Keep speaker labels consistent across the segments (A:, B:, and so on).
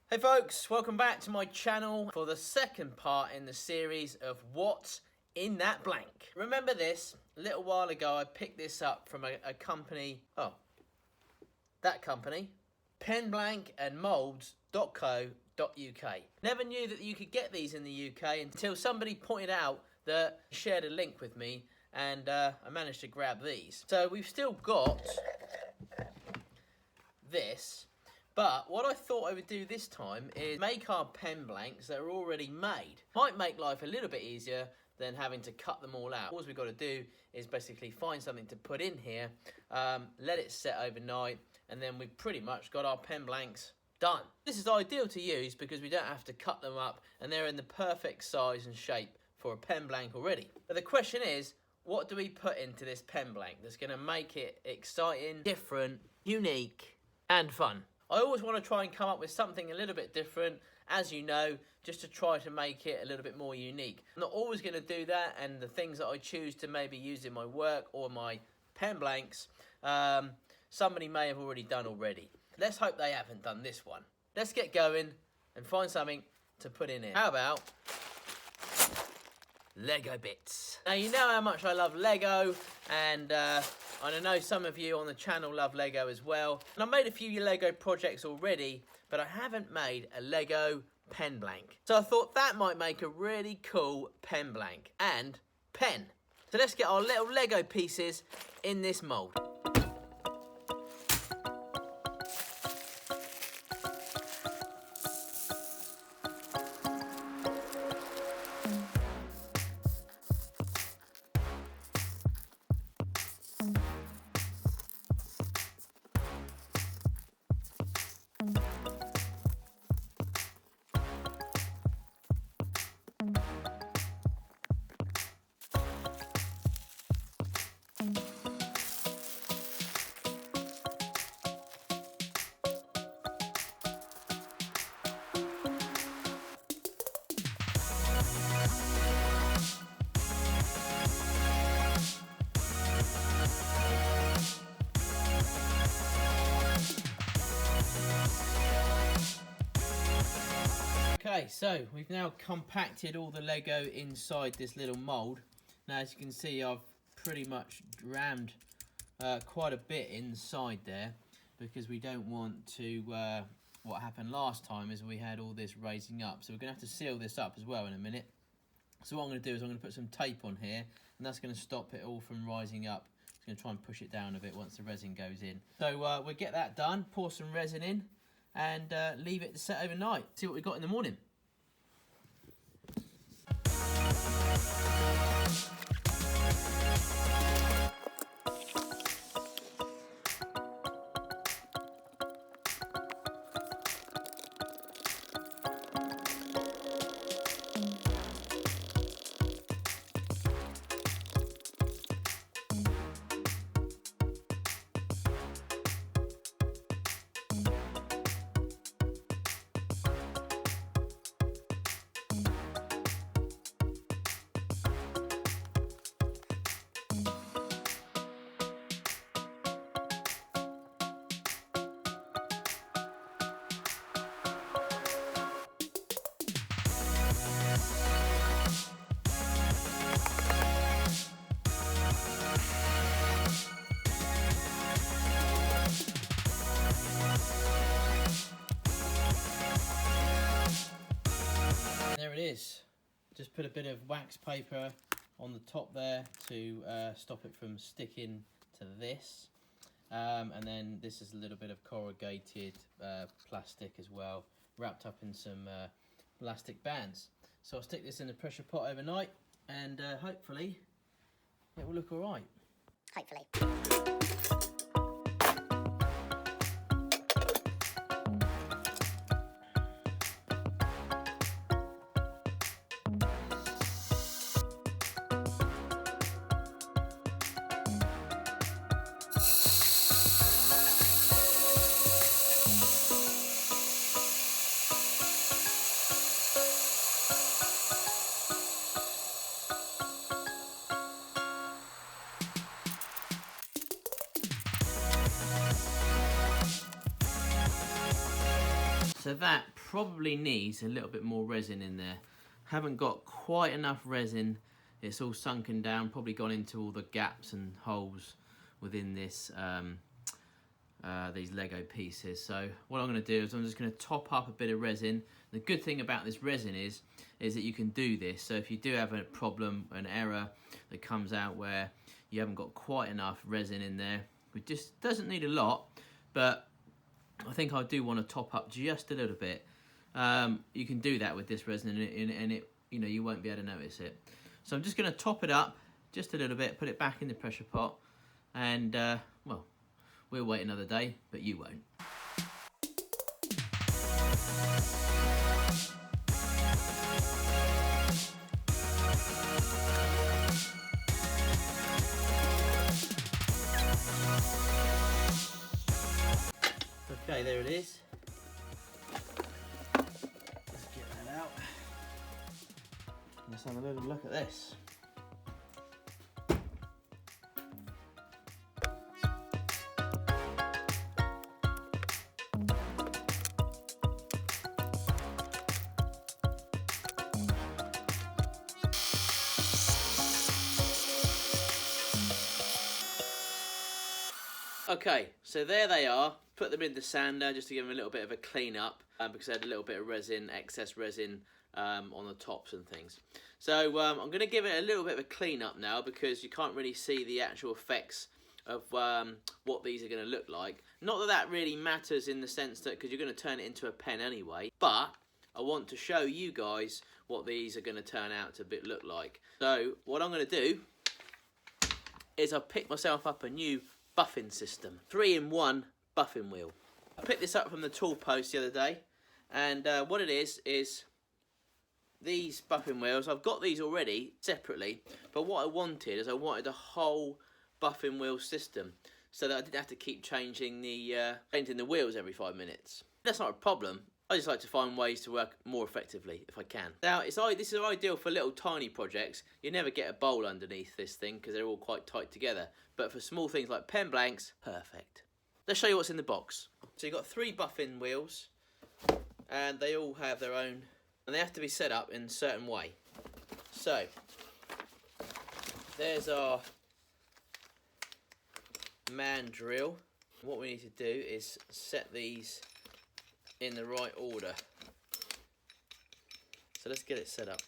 A: Hey folks, welcome back to my channel for the second part in the series of What's in That Blank. Remember this, a little while ago I picked this up from a company, that company, penblankandmoulds.co.uk. Never knew that you could get these in the UK until somebody pointed out that shared a link with me and I managed to grab these. So we've still got this. But what I thought I would do this time is make our pen blanks that are already made. Might make life a little bit easier than having to cut them all out. All we've got to do is basically find something to put in here, let it set overnight, and then we've pretty much got our pen blanks done. This is ideal to use because we don't have to cut them up and they're in the perfect size and shape for a pen blank already. But the question is, what do we put into this pen blank that's going to make it exciting, different, unique, and fun? I always want to try and come up with something a little bit different, as you know, just to try to make it a little bit more unique. I'm not always going to do that, and the things that I choose to maybe use in my work or my pen blanks, somebody may have already done already. Let's hope they haven't done this one. Let's get going and find something to put in here. How about Lego bits? Now, you know how much I love Lego, and I know some of you on the channel love Lego as well. And I've made a few Lego projects already, but I haven't made a Lego pen blank. So I thought that might make a really cool pen blank and pen. So let's get our little Lego pieces in this mould. Okay, so we've now compacted all the Lego inside this little mould. Now, as you can see, I've pretty much rammed quite a bit inside there because we don't want to, what happened last time is we had all this raising up. So we're going to have to seal this up as well in a minute. So what I'm going to do is I'm going to put some tape on here, and that's going to stop it all from rising up. It's going to try and push it down a bit once the resin goes in. So we'll get that done, pour some resin in, and leave it to set overnight. See what we've got in the morning. There it is. Just put a bit of wax paper on the top there to stop it from sticking to this. And then this is a little bit of corrugated plastic as well, wrapped up in some elastic bands. So I'll stick this in the pressure pot overnight, and hopefully it will look all right.
B: Hopefully.
A: so that probably needs a little bit more resin in there. Haven't got quite enough resin. It's all sunken down, probably gone into all the gaps and holes within this these Lego pieces. So what I'm going to do is I'm just going to top up a bit of resin. The good thing about this resin is that you can do this. So if you do have a problem, an error that comes out where you haven't got quite enough resin in there, it just doesn't need a lot, but I think I do want to top up just a little bit. You can do that with this resin, and it you know, you won't be able to notice it. So I'm just going to top it up just a little bit, put it back in the pressure pot, and well, we'll wait another day, but you won't. Okay, there it is. Let's get that out. Let's have a little look at this. Okay, so there they are. Put them in the sander just to give them a little bit of a clean up because they had a little bit of resin, excess resin on the tops and things. So I'm going to give it a little bit of a clean up now because you can't really see the actual effects of what these are going to look like. Not that that really matters in the sense that, because you're going to turn it into a pen anyway, but I want to show you guys what these are going to turn out to look like. So what I'm going to do is I've picked myself up a new buffing system, 3-in-1 buffing wheel. I picked this up from the tool post the other day, and what it is these buffing wheels. I've got these already separately, but what I wanted is I wanted a whole buffing wheel system so that I didn't have to keep changing the wheels every 5 minutes. That's not a problem. I just like to find ways to work more effectively if I can. Now, this is ideal for little tiny projects. You never get a bowl underneath this thing because they're all quite tight together. But for small things like pen blanks, perfect. Let's show you what's in the box. So you've got 3 buffing wheels, and they all have their own, and they have to be set up in a certain way. So there's our man drill. What we need to do is set these in the right order. So let's get it set up.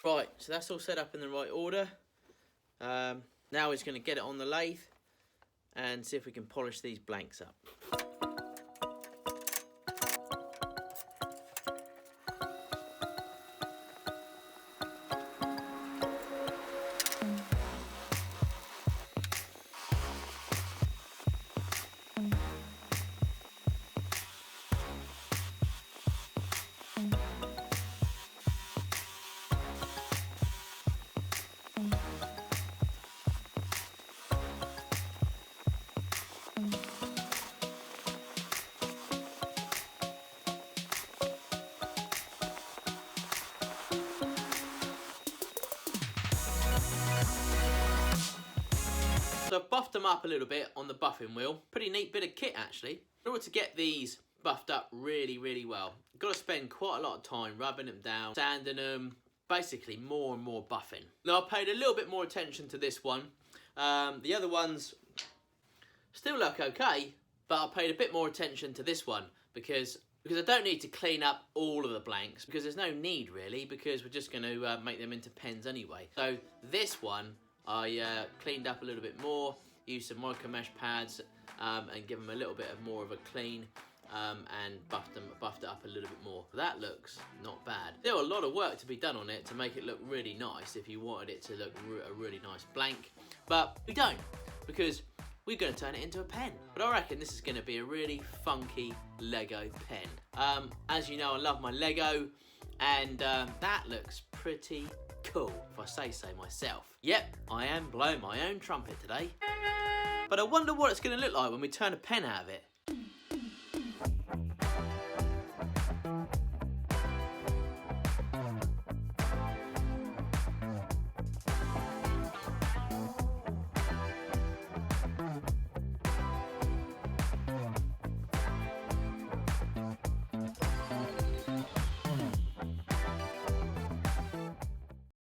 A: Right, so that's all set up in the right order. Now we're just going to get it on the lathe and see if we can polish these blanks up. So I've buffed them up a little bit on the buffing wheel. Pretty neat bit of kit actually. In order to get these buffed up really, really well, you've got to spend quite a lot of time rubbing them down, sanding them, basically more and more buffing. Now I paid a little bit more attention to this one. The other ones still look okay, but I paid a bit more attention to this one because I don't need to clean up all of the blanks because there's no need really, because we're just going to make them into pens anyway. So this one I cleaned up a little bit more, used some micro mesh pads and give them a little bit more of a clean and buffed it up a little bit more. That looks not bad. Still a lot of work to be done on it to make it look really nice if you wanted it to look a really nice blank, but we don't, because we're going to turn it into a pen. But I reckon this is going to be a really funky Lego pen. As you know, I love my Lego, and that looks pretty cool, if I say so myself. Yep, I am blowing my own trumpet today. But I wonder what it's going to look like when we turn a pen out of it.